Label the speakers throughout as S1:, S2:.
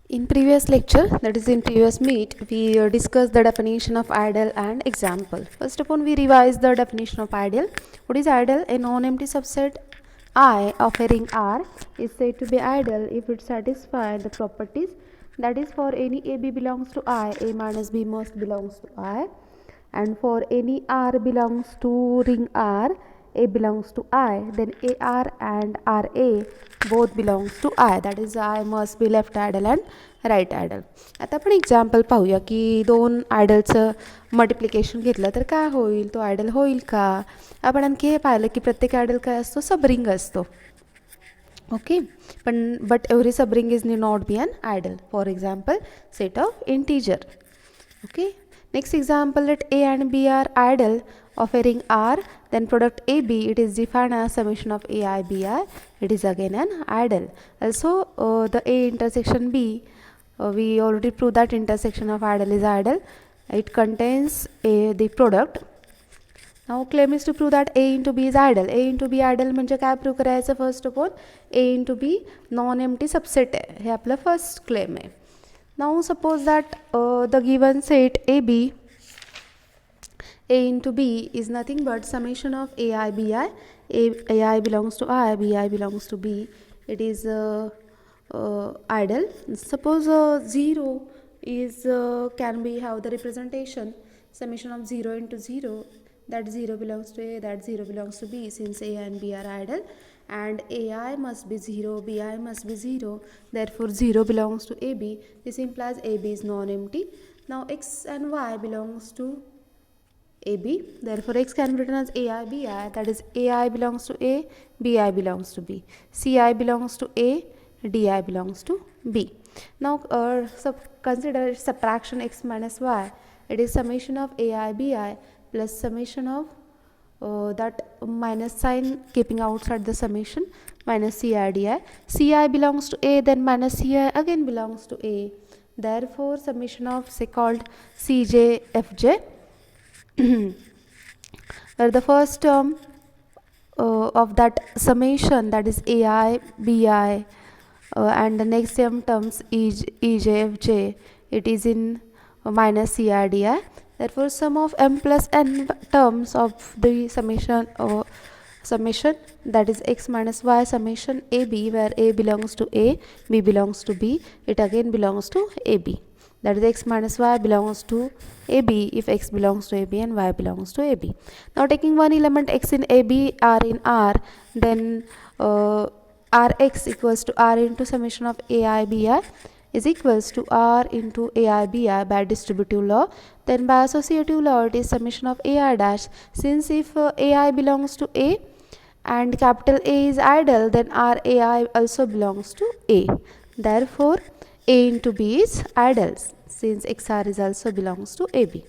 S1: In previous lecture, that is in previous meet, we discussed the definition of ideal and example. First of all, we revised the definition of ideal. What is ideal? A non-empty subset I of a ring R is said to be ideal if it satisfies the properties, that is, for any AB belongs to I, A minus B must belongs to I, and for any R belongs to ring R, A belongs to I, then AR and RA both belongs to I, that is I must be left idle and right ideal. आता आपण example पाहूया की दोन आयडलचं multiplication घेतलं तर काय होईल, तो आयडल होईल का. आपण आणखी हे पाहिलं की प्रत्येक आयडल काय असतो, सबरिंग असतो. ओके, पण but every subring is not be an ideal. For example set of integer. Okay, next example, let A and B are idle of a ring R, then product AB, it is defined as summation of AI BI, it is again an idle. Also the A intersection B, we already proved that intersection of idle is idle. It contains the product. Now claim is to prove that A into B is idle. A into B idle म्हणजे काय prove करायचं. First of all A into B non empty subset आहे, हे आपलं first claim आहे. Now suppose that the given set AB, A into B is nothing but summation of AI BI. AI belongs to I, BI belongs to B. It is idle. Suppose 0 is can be have the representation summation of 0 into 0, that 0 belongs to A, that 0 belongs to B, since A and B are idle, and AI must be 0, BI must be 0, therefore 0 belongs to AB. This implies AB is non-empty. Now X and Y belongs to AB, therefore X can be written as AI BI, that is AI belongs to A, BI belongs to B, CI belongs to A, DI belongs to B. Now consider subtraction X minus Y. It is summation of AI BI plus summation of that minus sign keeping outside the summation minus CI DI. CI belongs to A, then minus CI again belongs to A. Therefore summation of say called CJ FJ, where the first term of that summation, that is AI BI, and the next terms is EJFJ, it is in minus CRDI. Therefore sum of m plus n terms of the summation that is x minus y summation AB, where A belongs to A, B belongs to B, it again belongs to AB. That is x minus y belongs to AB if x belongs to AB and y belongs to AB. Now taking one element x in AB, R in R, then Rx equals to R into summation of AI BI is equals to R into AI BI by distributive law. Then by associative law it is summation of AI dash. Since if AI belongs to A and capital A is idle, then RAI also belongs to A. Therefore A into B is idle, since XR is also belongs to AB.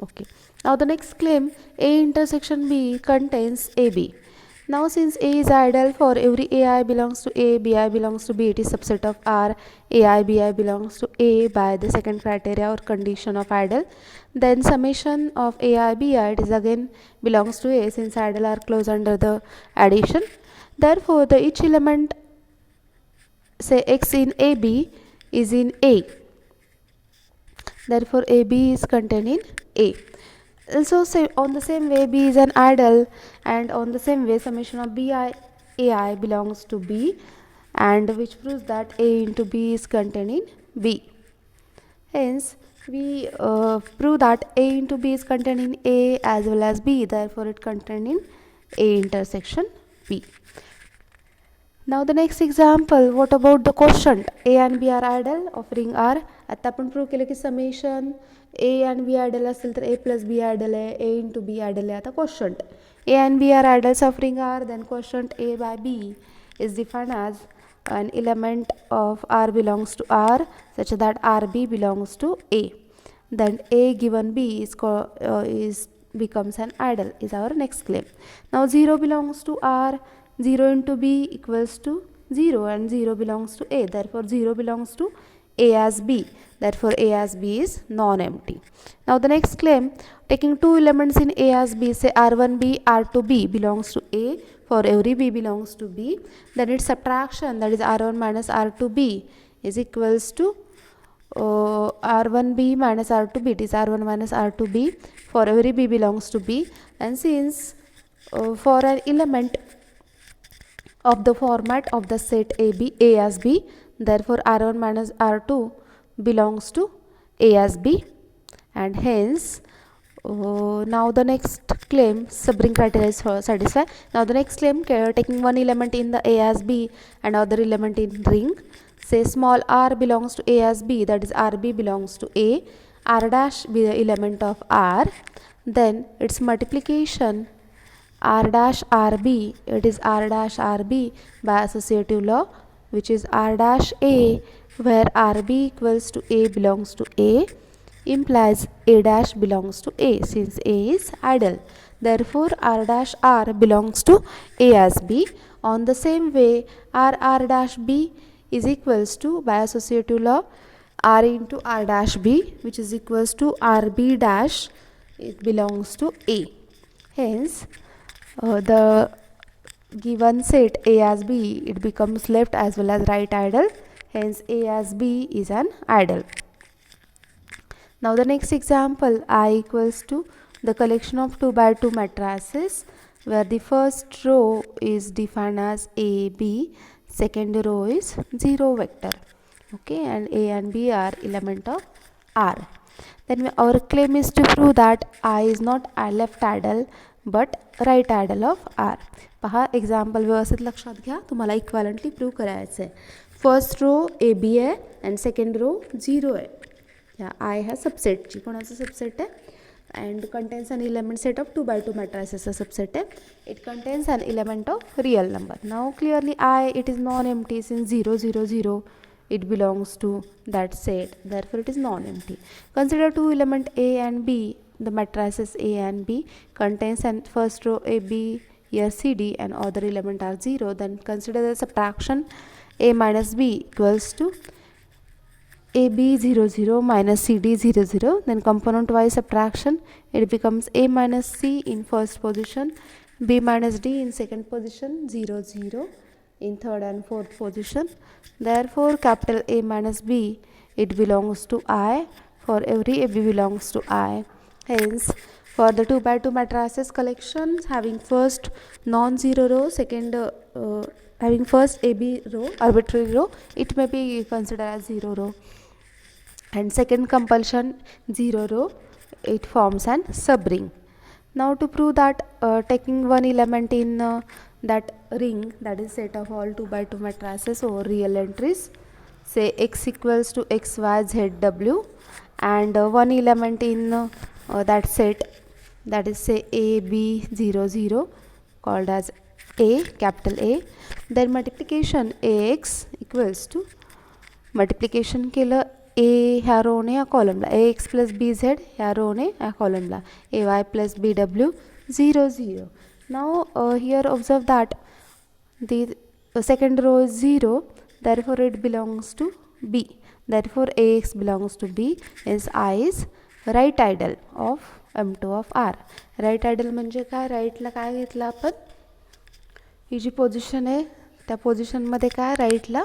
S1: Okay. Now the next claim, A intersection B contains AB. Now since A is idle, for every AI belongs to A, BI belongs to B, it is subset of R, AI BI belongs to A by the second criteria or condition of idle. Then summation of AI BI, it is again belongs to A, since idle are closed under the addition. Therefore the each element say X in AB is in A. Therefore AB is contained in A. Also say on the same way B is an idle, and on the same way summation of BI AI belongs to B, and which proves that A into B is contained in B. Hence we prove that A into B is contained in A as well as B, therefore it contained in A intersection B. Now the next example, what about the quotient? A and B are idle of ring R. आता आपण prove केलं की summation A and B idle असेल तर A plus B idle आहे, A into B idle आहे. आता quotient A and B are idols of ring R, then quotient A by B is defined as an element of R belongs to R such that RB belongs to A. Then A given B is becomes an idle is our next claim. Now 0 belongs to R, 0 into B equals to 0, and 0 belongs to A, therefore 0 belongs to A as B, therefore A as B is non-empty. Now the next claim, taking two elements in A as B, say R1B, R2B belongs to A, for every B belongs to B, then its subtraction, that is R1 minus R2B, is equals to R1b minus R2b. It is R1 minus R2b for every b belongs to b, and since for an element of the format of the set A as b, therefore R1 minus R2 belongs to A as b, and hence now the next claim subring criteria is satisfied. Now the next claim, taking one element in the A as b and other element in ring, say small r belongs to A as b, that is RB belongs to A, R dash be the element of R, then its multiplication R dash RB, it is R dash RB by associative law, which is R dash A, where RB equals to A belongs to A, implies A dash belongs to A, since A is idle. Therefore R dash R belongs to A as B. On the same way, R dash B is equals to, by associative law, R into R dash B, which is equals to RB dash, it belongs to A. Hence the given set A as B, it becomes left as well as right idle. Hence A as B is an idle. Now the next example, I equals to the collection of 2 by 2 matrices, where the first row is defined as A, B, second row is 0 vector, okay, and A and B are element of R. Then our claim is to prove that I is not left idle but right idle of R. पहा example व्यवस्थित लक्षात घ्या, तुम्हाला इक्वालंटली prove करायचं आहे. First row A B आहे and second row 0 आहे. ह्या आय ह्या सबसेटची, कोणाचा सबसेट आहे, and contains an element set of 2 by 2 matrices a subset. It contains an element of real number. Now clearly I, it is non-empty, since 0 0 0 it belongs to that set, therefore it is non-empty. Consider two element A and B. The matrices A and B contains an first row A B, here C D, and other element are 0. Then consider the subtraction A minus B equals to AB 0 0 minus CD 0 0. Then component wise subtraction, it becomes A minus C in first position, B minus D in second position, 0 0 in third and fourth position. Therefore capital A minus B, it belongs to I for every AB belongs to I. Hence for the 2 by 2 matrices collections having first non-zero row, second having first AB row, arbitrary row, it may be considered as 0 row, and second compulsion 0 row, it forms an subring. Now to prove that taking one element in that ring, that is set of all 2 by 2 matrices over real entries, say x equals to x y z w, and one element in that set, that is say a b 0 0 called as A, capital A. Then multiplication ax equals to, multiplication केलं A ह्या रोने या कॉलमला, ax plus bz ह्या रोने या कॉलमला, ay plus bw 0 0. Now here observe that the second row is 0, therefore it belongs to B. Therefore ax belongs to B, is I is right idle of M2 of R. right idle म्हणजे काय, राईटला काय घेतलं आपण, ही जी position आहे त्या पोझिशनमध्ये काय राईटला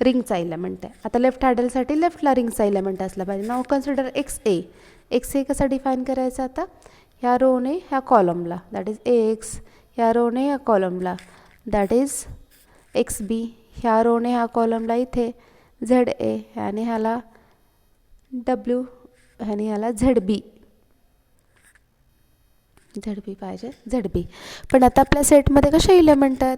S1: रिंगचा element आहे. आता लेफ्ट आयडलसाठी लेफ्टला रिंगचा एलिमेंट असला पाहिजे. नाव कन्सिडर एक्स ए कसा डिफाईन करायचा, आता ह्या रोने ह्या कॉलमला, दॅट इज एक्स, ह्या रोने ह्या कॉलमला, दॅट इज एक्स बी, ह्या रोने ह्या कॉलमला इथे झेड ए, ह्याने ह्याला डब्ल्यू, ह्याने ह्याला झेड बी पाहिजे, झेड बी. पण आता आपल्या सेटमध्ये कसे एलिमेंट आहेत,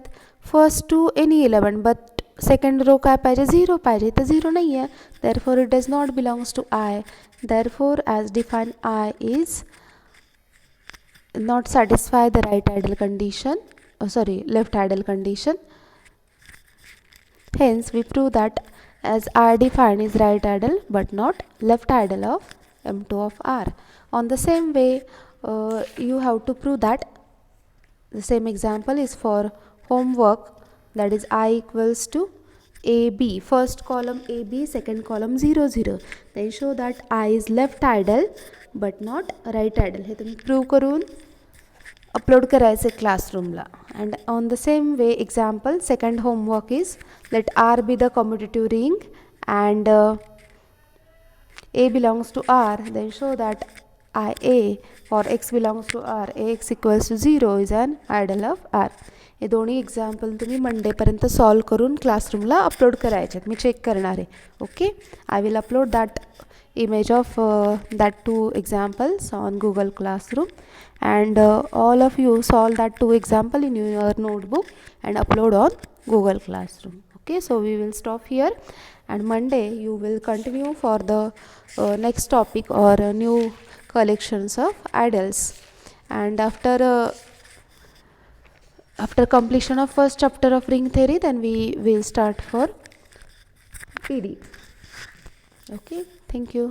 S1: first to any element, but second row काय पाहिजे, 0 पाहिजे, तर 0 नाही आहे, therefore it does not belongs to I. Therefore as define I is not satisfy the right idle condition, left idle condition. Hence we prove that as I defined is right idle but not left idle of M2 of R. On the same way you have to prove that the same example is for homework, that is I equals to AB, first column AB, second column 0 0. Then show that I is left idle but not right idle. हे तुम्ही prove करून upload करायचे क्लासरूमला. And on the same way example second homework is let R be the commutative ring and a belongs to R, then show that IA for x belongs to R, ax equals to 0 is an idol of R. हे दोन्ही example तुम्ही मंडेपर्यंत solve करून क्लासरूमला upload करायचे आहेत. मी check करणार आहे. Okay, I will upload that image of that 2 examples on Google Classroom, and all of you solve that 2 example in your notebook and upload on Google Classroom. Okay, so we will stop here, and Monday you will continue for the next topic or new collections of idols. And after completion of first chapter of ring theory, then we will start for PD. Okay, thank you.